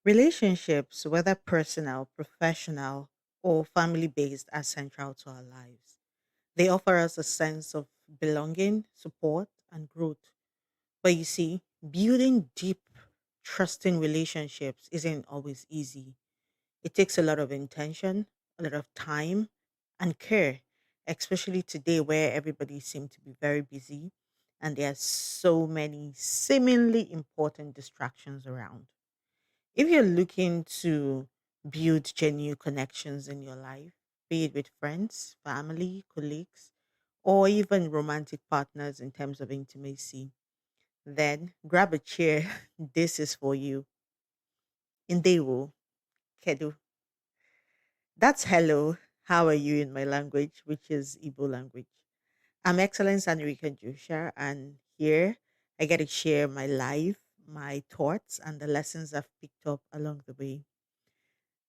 Relationships, whether personal, professional, or family based, are central to our lives. They offer us a sense of belonging, support, and growth. But you see, building deep, trusting relationships isn't always easy. It takes a lot of intention, a lot of time, and care, especially today where everybody seems to be very busy and there are so many seemingly important distractions around. If you're looking to build genuine connections in your life, be it with friends, family, colleagues, or even romantic partners in terms of intimacy, then grab a chair. This is for you. Indewo, Kedu. That's hello. How are you in my language, which is Igbo language. I'm Excellence Enrique Joshua, and here I get to share my life, my thoughts, and the lessons I've picked up along the way.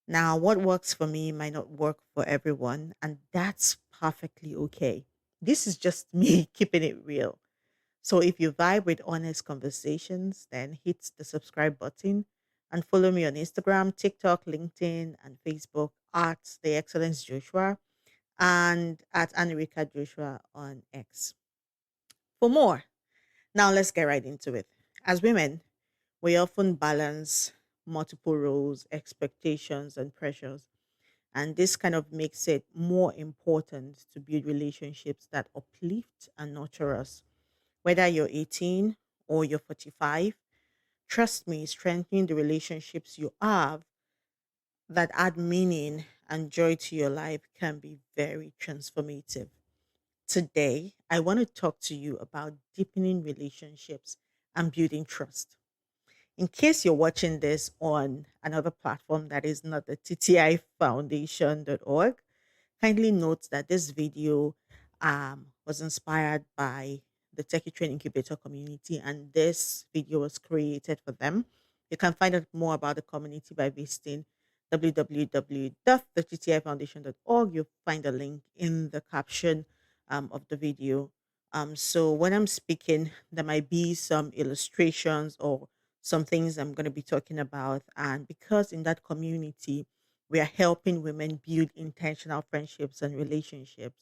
Now, what works for me might not work for everyone, and that's perfectly okay. This is just me keeping it real. So, if you vibe with honest conversations, then hit the subscribe button and follow me on Instagram, TikTok, LinkedIn, and Facebook at The Excellence Joshua and at Anurika Joshua on X. For more, now let's get right into it. As women, we often balance multiple roles, expectations, and pressures, and this kind of makes it more important to build relationships that uplift and nurture us. Whether you're 18 or you're 45, trust me, strengthening the relationships you have that add meaning and joy to your life can be very transformative. Today, I want to talk to you about deepening relationships and building trust. In case you're watching this on another platform that is not the ttIfoundation.org, kindly note that this video was inspired by the Techy Incubator community, and this video was created for them. You can find out more about the community by visiting www.thettifoundation.org. You'll find a link in the caption of the video. So when I'm speaking, there might be some illustrations or some things I'm going to be talking about. And because in that community, we are helping women build intentional friendships and relationships.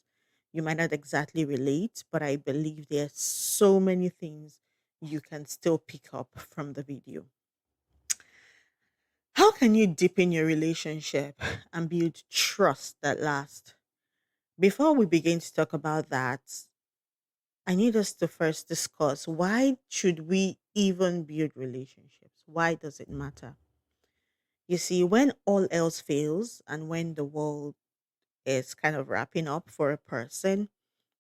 You might not exactly relate, but I believe there are so many things you can still pick up from the video. How can you deepen your relationship and build trust that lasts? Before we begin to talk about that, I need us to first discuss why should we even build relationships? Why does it matter? You see, when all else fails and when the world is kind of wrapping up for a person,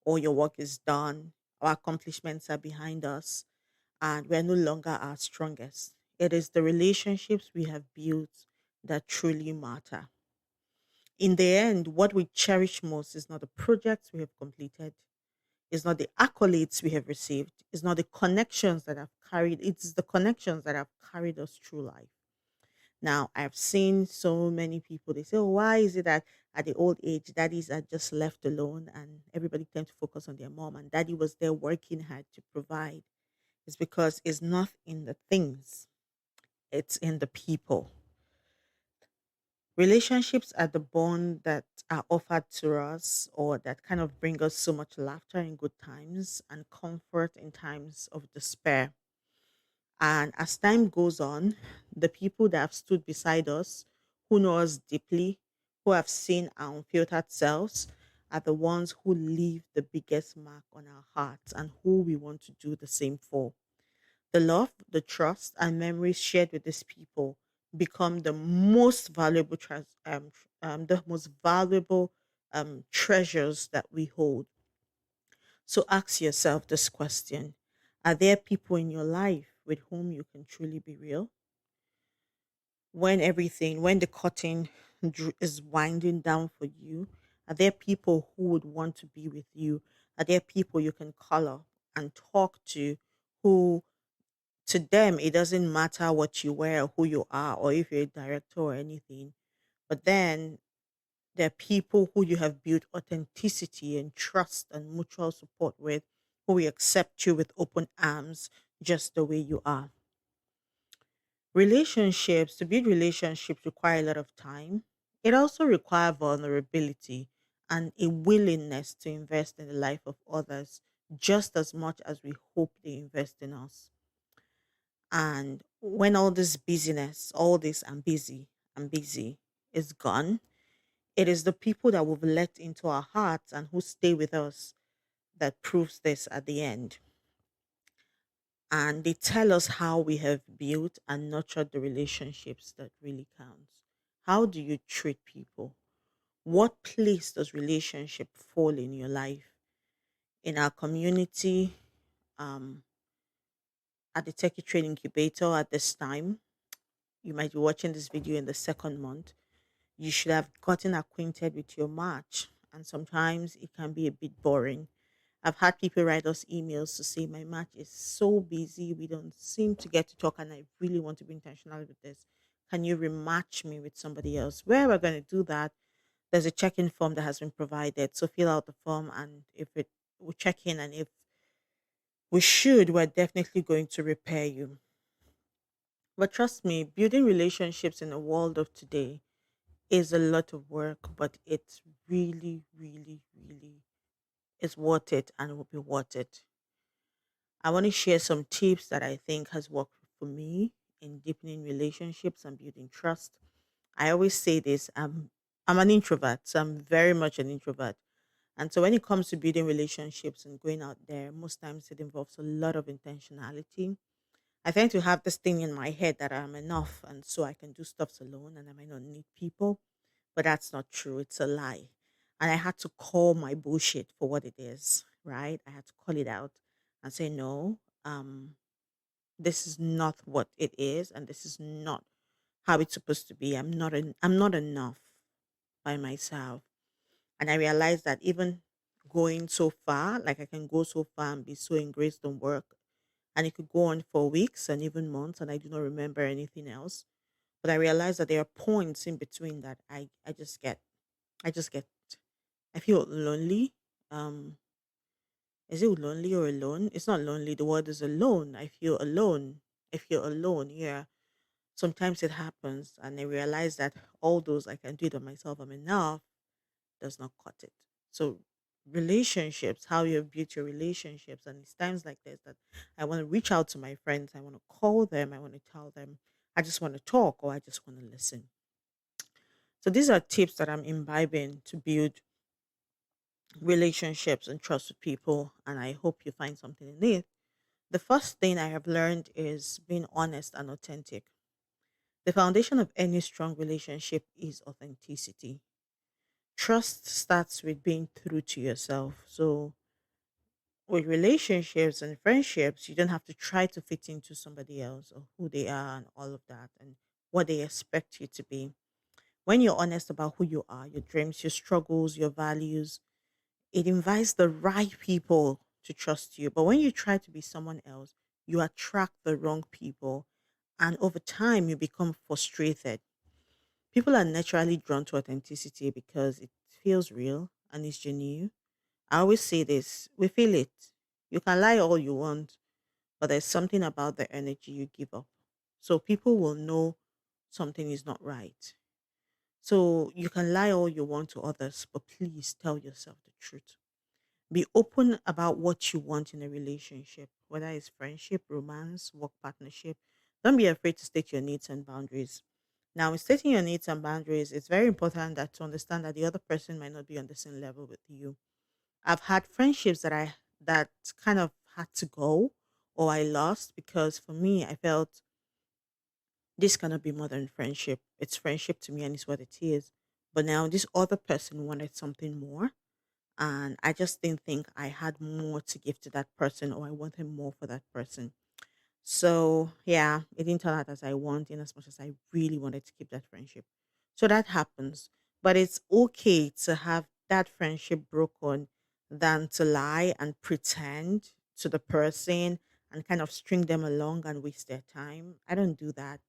or your work is done, our accomplishments are behind us, and we're no longer our strongest. It is the relationships we have built that truly matter. In the end, what we cherish most is not the projects we have completed, it's not the accolades we have received, it's not the connections that have carried, it's the connections that have carried us through life. Now, I've seen so many people, they say, oh, why is it that at the old age, daddies are just left alone and everybody tends to focus on their mom and daddy was there working hard to provide? It's because it's not in the things, it's in the people. Relationships are the bond that are offered to us or that kind of bring us so much laughter in good times and comfort in times of despair. And as time goes on, the people that have stood beside us, who know us deeply, who have seen our unfiltered selves, are the ones who leave the biggest mark on our hearts and who we want to do the same for. The love, the trust, and memories shared with these people become the most valuable, the most valuable treasures that we hold. So ask yourself this question: are there people in your life with whom you can truly be real? When the curtain is winding down for you, are there people who would want to be with you? Are there people you can call up and talk to who, to them, it doesn't matter what you wear, who you are, or if you're a director or anything, but then there are people who you have built authenticity and trust and mutual support with, who will accept you with open arms just the way you are. Relationships, to build relationships require a lot of time. It also requires vulnerability and a willingness to invest in the life of others just as much as we hope they invest in us. And when all this busyness, all this I'm busy is gone, it is the people that we've let into our hearts and who stay with us that proves this at the end. And they tell us how we have built and nurtured the relationships that really counts. How do you treat people? What place does relationship fall in your life? In our community, um, at the Techy Trade Incubator at this time, you might be watching this video in the second month. You should have gotten acquainted with your match. And sometimes it can be a bit boring. I've had people write us emails to say my match is so busy, we don't seem to get to talk, and I really want to be intentional with this. Can you rematch me with somebody else? Where we're going to do that, there's a check-in form that has been provided. So fill out the form, and if it we check in, and if we should, we're definitely going to repair you. But trust me, building relationships in the world of today is a lot of work, but it's really, really, really is worth it and will be worth it. I want to share some tips that I think has worked for me in deepening relationships and building trust. I always say this, I'm an introvert, so I'm very much an introvert. And so when it comes to building relationships and going out there, most times it involves a lot of intentionality. I tend to have this thing in my head that I'm enough and so I can do stuff alone and I might not need people. But that's not true. It's a lie. And I had to call my bullshit for what it is, right? I had to call it out and say, no, this is not what it is, and this is not how it's supposed to be. I'm not enough by myself. And I realized that even going so far, like I can go so far and be so engrossed in work, and it could go on for weeks and even months, and I do not remember anything else. But I realized that there are points in between that I just get I feel lonely. Um, is it lonely or alone? It's not lonely. The word is alone. I feel alone. I feel alone. Yeah. Sometimes it happens, and I realize that all those I can do it on myself, I'm enough, does not cut it. So, relationships, how you build your relationships, and it's times like this that I want to reach out to my friends. I want to call them. I want to tell them I just want to talk or I just want to listen. So, these are tips that I'm imbibing to build relationships and trust with people, and I hope you find something in it. The first thing I have learned is being honest and authentic. The foundation of any strong relationship is authenticity. Trust starts with being true to yourself. So, with relationships and friendships, you don't have to try to fit into somebody else or who they are and all of that and what they expect you to be. When you're honest about who you are, your dreams, your struggles, your values, it invites the right people to trust you. But when you try to be someone else, you attract the wrong people. And over time, you become frustrated. People are naturally drawn to authenticity because it feels real and it's genuine. I always say this, we feel it. You can lie all you want, but there's something about the energy you give up. So people will know something is not right. So you can lie all you want to others, but please tell yourself the truth. Be open about what you want in a relationship, whether it's friendship, romance, work partnership. Don't be afraid to state your needs and boundaries. Now, in stating your needs and boundaries, it's very important that to understand that the other person might not be on the same level with you. I've had friendships that kind of had to go or I lost because for me, I felt this cannot be more than friendship. It's friendship to me and it's what it is. But now this other person wanted something more and I just didn't think I had more to give to that person or I wanted more for that person. So yeah, it didn't turn out as I want in as much as I really wanted to keep that friendship. So that happens. But it's okay to have that friendship broken than to lie and pretend to the person and kind of string them along and waste their time. I don't do that.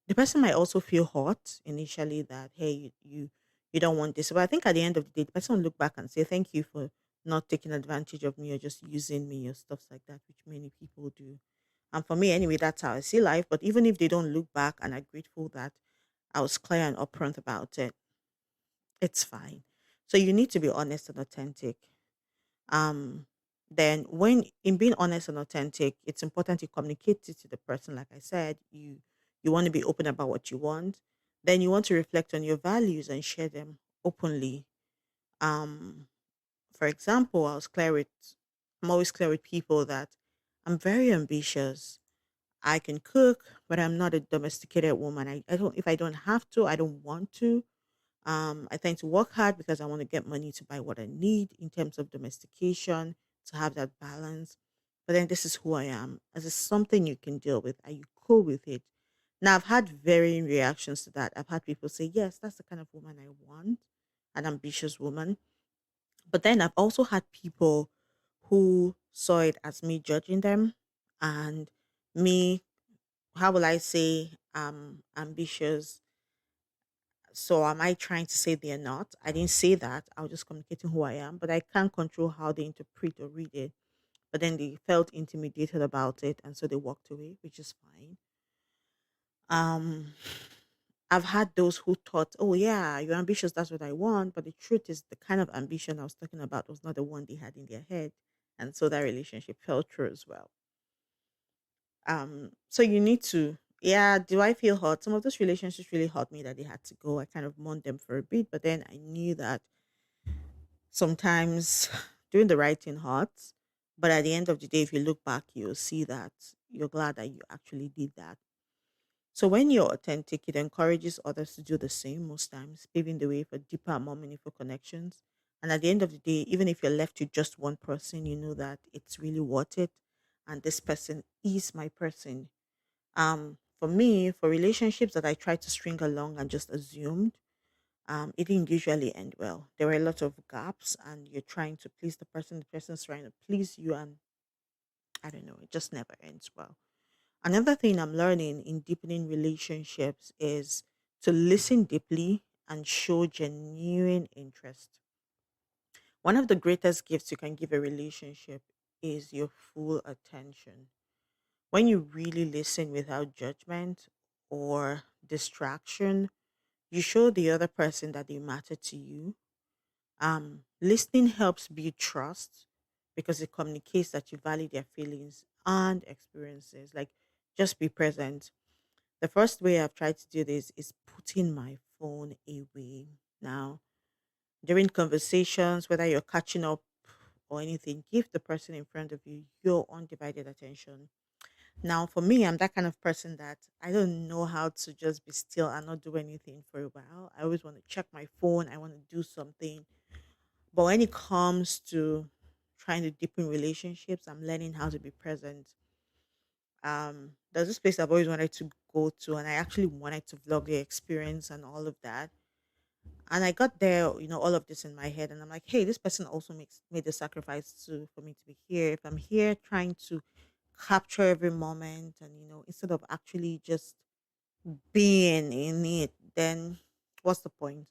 The person might also feel hurt initially that hey you don't want this, but I think at the end of the day the person will look back and say thank you for not taking advantage of me or just using me or stuff like that, which many people do. And for me, anyway, that's how I see life. But even if they don't look back and are grateful that I was clear and upfront about it, it's fine. So you need to be honest and authentic. Um, then when in being honest and authentic, it's important you communicate it to the person. Like I said, you want to be open about what you want. Then you want to reflect on your values and share them openly. Um, for example, I'm always clear with people that I'm very ambitious. I can cook, but I'm not a domesticated woman. I don't if I don't have to, I don't want to. I tend to work hard because I want to get money to buy what I need in terms of domestication to have that balance. But then this is who I am. As it's something you can deal with. Are you cool with it? Now I've had varying reactions to that. I've had people say, yes, that's the kind of woman I want, an ambitious woman. But then I've also had people who saw it as me judging them and me, how will I say, ambitious. So am I trying to say they're not? I didn't say that. I was just communicating who I am, but I can't control how they interpret or read it. But then they felt intimidated about it and so they walked away, which is fine. Um I've had those who thought, oh yeah, you're ambitious, that's what I want. But the truth is the kind of ambition I was talking about was not the one they had in their head. And so that relationship fell through as well. So you need to, yeah, do I feel hurt? Some of those relationships really hurt me that they had to go. I kind of mourned them for a bit, but then I knew that sometimes doing the right thing hurts. But at the end of the day, if you look back, you'll see that you're glad that you actually did that. So when you're authentic, it encourages others to do the same most times, paving the way for deeper and more meaningful connections. And at the end of the day, even if you're left with just one person, you know that it's really worth it. And this person is my person. For me, for relationships that I tried to string along and just assumed, it didn't usually end well. There were a lot of gaps, and you're trying to please the person's trying to please you, and I don't know, it just never ends well. Another thing I'm learning in deepening relationships is to listen deeply and show genuine interest. One of the greatest gifts you can give a relationship is your full attention. When you really listen without judgment or distraction, you show the other person that they matter to you. Listening helps build trust because it communicates that you value their feelings and experiences. Like, just be present. The first way I've tried to do this is putting my phone away. Now, during conversations, whether you're catching up or anything, give the person in front of you your undivided attention. Now, for me, I'm that kind of person that I don't know how to just be still and not do anything for a while. I always want to check my phone, I want to do something. But when it comes to trying to deepen relationships, I'm learning how to be present. There's this place I've always wanted to go to, and I actually wanted to vlog the experience and all of that. And I got there, all of this in my head, and I'm like, hey, this person also made the sacrifice to for me to be here. If I'm here trying to capture every moment, and instead of actually just being in it, then what's the point?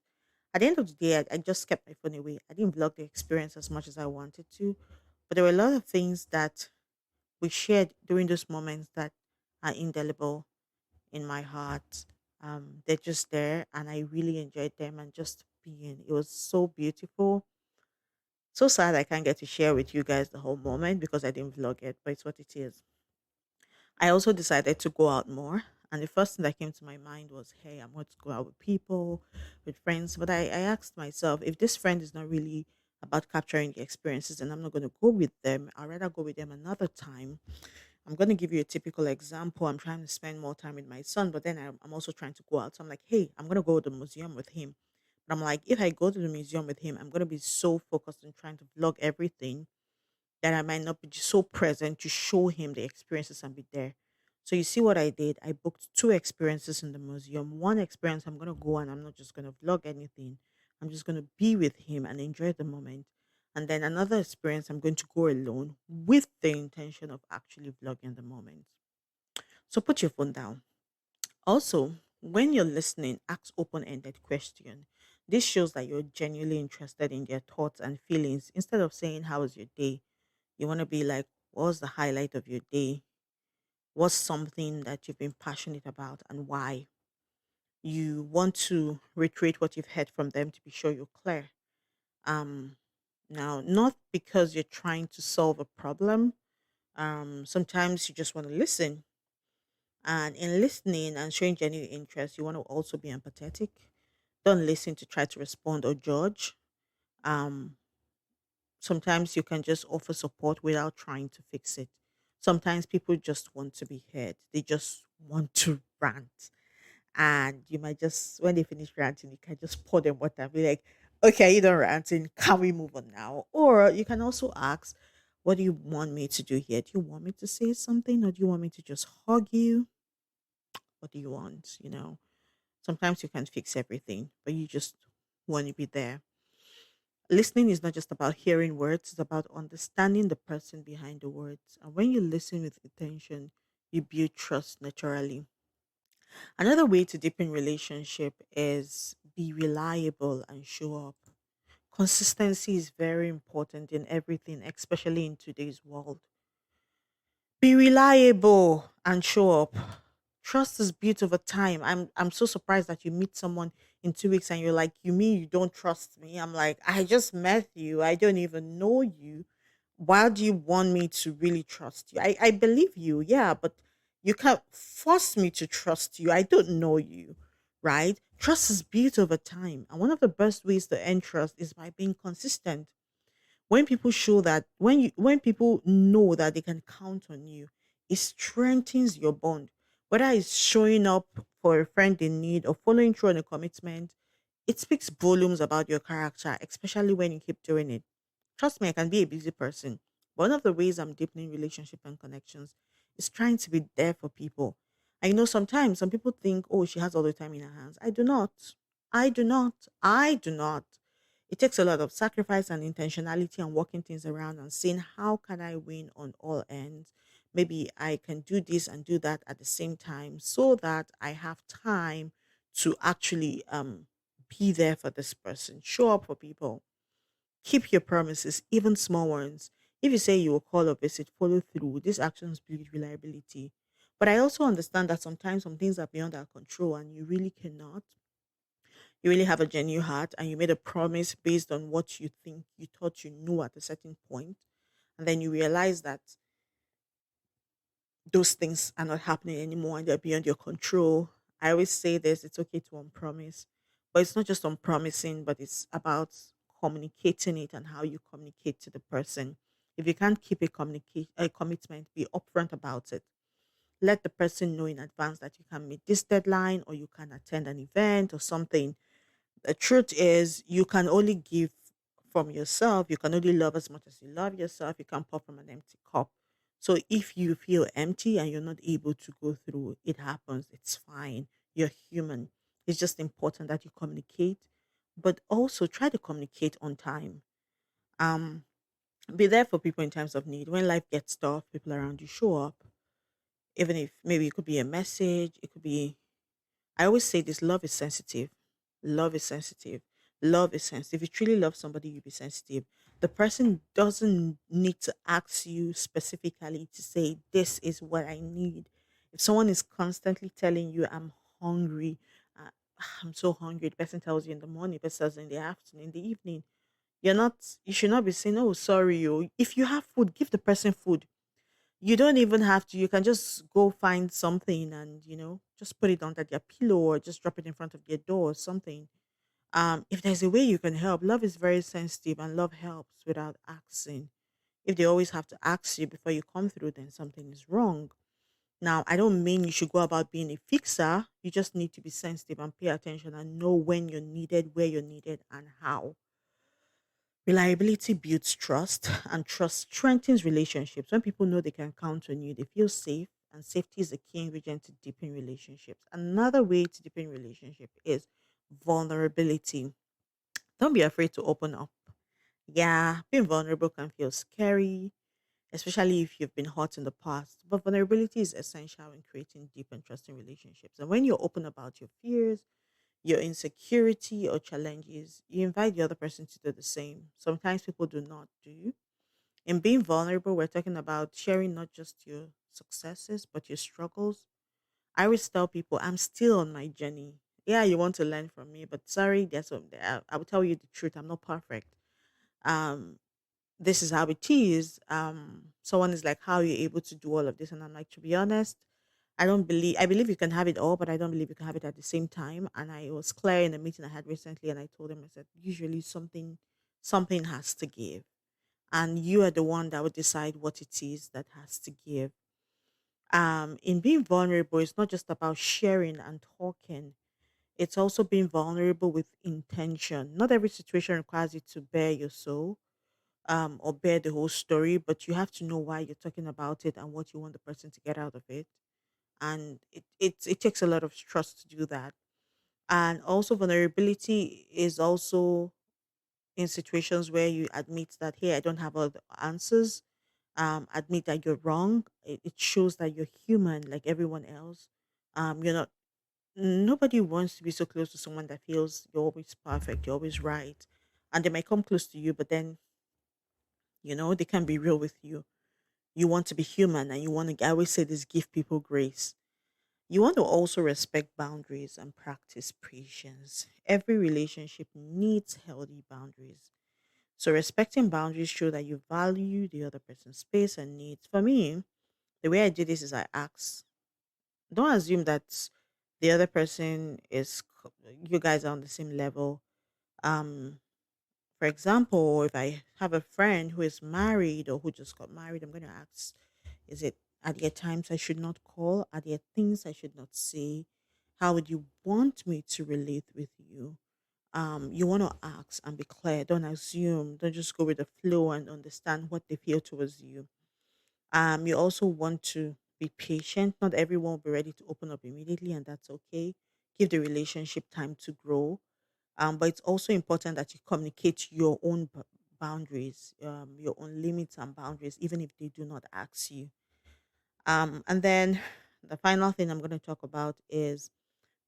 At the end of the day, I just kept my phone away. I didn't vlog the experience as much as I wanted to, but there were a lot of things that we shared during those moments that are indelible in my heart. They're just there, and I really enjoyed them and just being. It was so beautiful. So sad I can't get to share with you guys the whole moment because I didn't vlog it, but it's what it is. I also decided to go out more. And the first thing that came to my mind was, hey, I'm going to go out with people, with friends. But I asked myself, if this friend is not really about capturing the experiences and I'm not going to go with them, I'd rather go with them another time. I'm going to give you a typical example. I'm trying to spend more time with my son, but then I'm also trying to go out. So I'm like, hey, I'm going to go to the museum with him. But I'm like, if I go to the museum with him, I'm going to be so focused on trying to vlog everything that I might not be so present to show him the experiences and be there. So you see what I did? I booked two experiences in the museum. One experience I'm gonna go and I'm not just gonna vlog anything. I'm just gonna be with him and enjoy the moment. And then another experience I'm going to go alone with the intention of actually vlogging the moment. So put your phone down. Also, when you're listening, ask open-ended question. This shows that you're genuinely interested in their thoughts and feelings. Instead of saying, how was your day? You want to be like, what was the highlight of your day? What's something that you've been passionate about and why? You want to recreate what you've heard from them to be sure you're clear. Um, Now, not because you're trying to solve a problem. Sometimes you just want to listen. And in listening and showing genuine interest, you want to also be empathetic. Don't listen to try to respond or judge. Um, Sometimes you can just offer support without trying to fix it. Sometimes people just want to be heard. They just want to rant. And you might just, when they finish ranting, you can just pour them water and be like, okay, you don't ranting. Can we move on now? Or you can also ask, what do you want me to do here? Do you want me to say something or do you want me to just hug you? What do you want? Sometimes you can't fix everything, but you just want to be there. Listening is not just about hearing words, it's about understanding the person behind the words. And when you listen with attention, you build trust naturally. Another way to deepen relationship is be reliable and show up. Consistency is very important in everything, especially in today's world. Be reliable and show up. Trust is built over time. I'm so surprised that you meet someone in 2 weeks and you're like, you mean you don't trust me? I'm like, I just met you. I don't even know you. Why do you want me to really trust you? I believe you, yeah, but you can't force me to trust you. I don't know you, right? Trust is built over time. And one of the best ways to end trust is by being consistent. When people show that when people know that they can count on you, it strengthens your bond. Whether it's showing up for a friend in need or following through on a commitment, it speaks volumes about your character, especially when you keep doing it. Trust me, I can be a busy person. One of the ways I'm deepening relationship and connections is trying to be there for people. I know sometimes some people think, oh, she has all the time in her hands. I do not. I do not. I do not. It takes a lot of sacrifice and intentionality and working things around and seeing how can I win on all ends. Maybe I can do this and do that at the same time so that I have time to actually be there for this person, show up for people. Keep your promises, even small ones. If you say you will call or visit, follow through. These actions build reliability. But I also understand that sometimes some things are beyond our control and you really cannot. You really have a genuine heart and you made a promise based on what you think you thought you knew at a certain point, and then you realize that those things are not happening anymore and they're beyond your control. I always say this, it's okay to unpromise, but it's not just unpromising, but it's about communicating it and how you communicate to the person. If you can't keep a commitment, be upfront about it. Let the person know in advance that you can meet this deadline or you can attend an event or something. The truth is, you can only give from yourself. You can only love as much as you love yourself. You can pour from an empty cup. So if you feel empty and you're not able to go through, it happens. It's fine. You're human. It's just important that you communicate, but also try to communicate on time. Um, be there for people in times of need. When life gets tough, people around you show up. Even if maybe it could be a message, it could be, I always say this, love is sensitive. Love is sensitive. Love is sensitive. If you truly love somebody, you be sensitive. The person doesn't need to ask you specifically to say, this is what I need. If someone is constantly telling you, I'm hungry, uh, I'm so hungry, the person tells you in the morning, the person tells you in the afternoon, in the evening, you should not be saying, oh, sorry. If you have food, give the person food. You don't even have to. You can just go find something and just put it under their pillow or just drop it in front of their door or something. If there's a way you can help, love is very sensitive and love helps without asking. If they always have to ask you before you come through, then something is wrong. Now, I don't mean you should go about being a fixer. You just need to be sensitive and pay attention and know when you're needed, where you're needed, and how. Reliability builds trust, and trust strengthens relationships. When people know they can count on you, they feel safe, and safety is a key ingredient to deepen relationships. Another way to deepen relationship is vulnerability. Don't be afraid to open up. Yeah, being vulnerable can feel scary, especially if you've been hurt in the past. But vulnerability is essential in creating deep and trusting relationships. And when you're open about your fears, your insecurity or challenges, you invite the other person to do the same. Sometimes people do not do. In being vulnerable, we're talking about sharing not just your successes, but your struggles. I always tell people I'm still on my journey. Yeah, you want to learn from me, but sorry, I will tell you the truth. I'm not perfect. Um, this is how it is. Someone is like, how are you able to do all of this? And I'm like, to be honest, I believe you can have it all, but I don't believe you can have it at the same time. And I was clear in a meeting I had recently, and I told him, I said, usually something has to give. And you are the one that would decide what it is that has to give. In being vulnerable, it's not just about sharing and talking. It's also being vulnerable with intention. Not every situation requires you to bare your soul or bear the whole story, but you have to know why you're talking about it and what you want the person to get out of it. And it takes a lot of trust to do that. And also, vulnerability is also in situations where you admit that, hey, I don't have all the answers. Admit that you're wrong. It shows that you're human like everyone else. You're not. Nobody wants to be so close to someone that feels you're always perfect, you're always right, and they might come close to you, but then they can be real with you. You want to be human, and you want to. I always say this: give people grace. You want to also respect boundaries and practice patience. Every relationship needs healthy boundaries. So respecting boundaries show that you value the other person's space and needs. For me, the way I do this is I ask. Don't assume that the other person you guys are on the same level. Um, for example, if I have a friend who is married or who just got married, I'm going to ask, is it, are there times I should not call? Are there things I should not say? How would you want me to relate with you? You want to ask and be clear. Don't assume. Don't just go with the flow and understand what they feel towards you. You also want to be patient. Not everyone will be ready to open up immediately, and that's okay. Give the relationship time to grow. But it's also important that you communicate your own boundaries, your own limits and boundaries, even if they do not ask you. And then the final thing I'm going to talk about is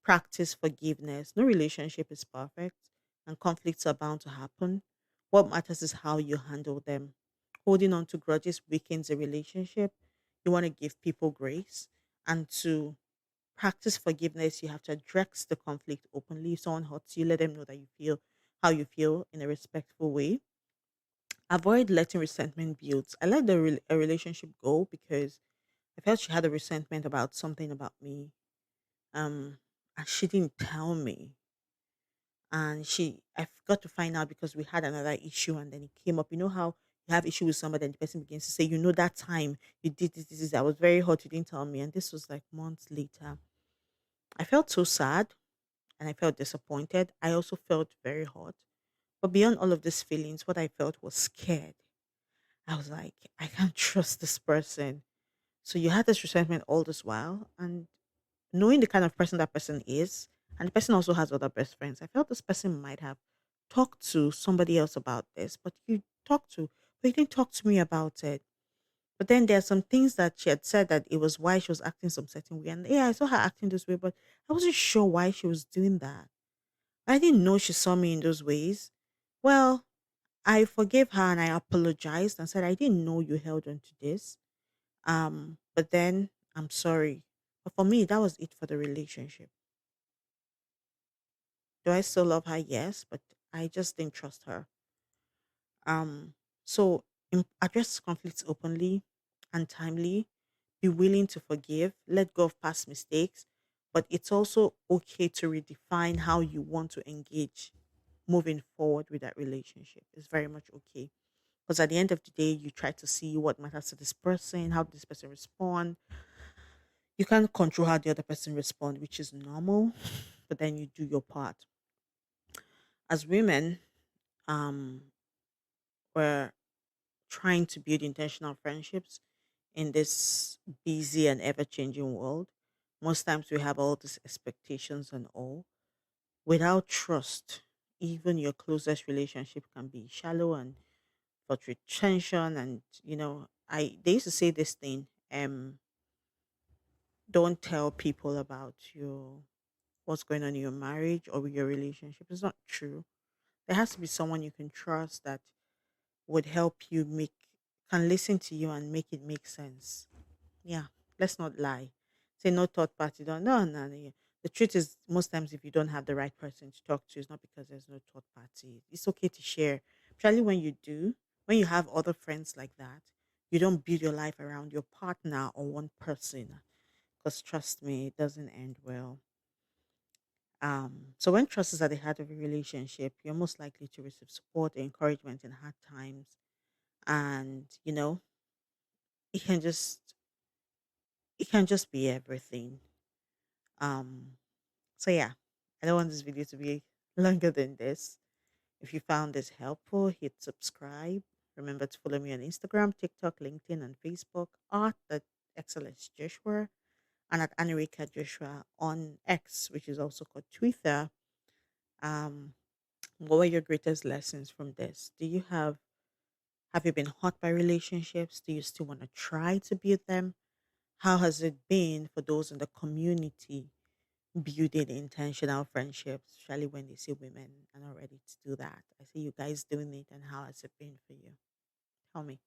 practice forgiveness. No relationship is perfect, and conflicts are bound to happen. What matters is how you handle them. Holding on to grudges weakens a relationship. You want to give people grace, and to practice forgiveness, you have to address the conflict openly. If someone hurts you, let them know that you feel how you feel in a respectful way. Avoid letting resentment build. I let a relationship go because I felt she had a resentment about something about me. Um, and she didn't tell me. And I got to find out because we had another issue, and then it came up. You know how you have issue with somebody, and the person begins to say, that time you did this. I was very hot. You didn't tell me, and this was like months later. I felt so sad and I felt disappointed. I also felt very hot. But beyond all of these feelings, what I felt was scared. I was like, I can't trust this person. So you had this resentment all this while, and knowing the kind of person that person is, and the person also has other best friends, I felt this person might have talked to somebody else about this, but you didn't talk to me about it. But then there are some things that she had said that it was why she was acting some certain way. And yeah, I saw her acting this way, but I wasn't sure why she was doing that. I didn't know she saw me in those ways. Well, I forgave her and I apologized and said, I didn't know you held on to this. But then I'm sorry. But for me, that was it for the relationship. Do I still love her? Yes, but I just didn't trust her. Um, so address conflicts openly and timely. Be willing to forgive. Let go of past mistakes. But it's also okay to redefine how you want to engage moving forward with that relationship. It's very much okay. Because at the end of the day, you try to see what matters to this person, how this person respond. You can't control how the other person respond, which is normal, but then you do your part. As women, um, we're trying to build intentional friendships in this busy and ever-changing world. Most times we have all these expectations and all. Without trust, even your closest relationship can be shallow and for retention. And I they used to say this thing, don't tell people about your what's going on in your marriage or with your relationship. It's not true. There has to be someone you can trust that would help you make can listen to you and make it make sense. Yeah, let's not lie. Say no third party. Don't no no no. Yeah. The truth is, most times if you don't have the right person to talk to, it's not because there's no third party. It's okay to share. Especially when you do, when you have other friends like that, you don't build your life around your partner or one person. Because trust me, it doesn't end well. So when trust is at the heart of a relationship, you're most likely to receive support, encouragement in hard times, and it can just it can just be everything. Um, so yeah, I don't want this video to be longer than this. If you found this helpful, hit subscribe. Remember to follow me on Instagram, TikTok, LinkedIn, and Facebook at the Excellence Joshua and at Anurika Joshua on X, which is also called Twitter. Um, what were your greatest lessons from this? Have you been hurt by relationships? Do you still want to try to build them? How has it been for those in the community building intentional friendships, especially when they see women are not ready to do that? I see you guys doing it, and how has it been for you? Tell me.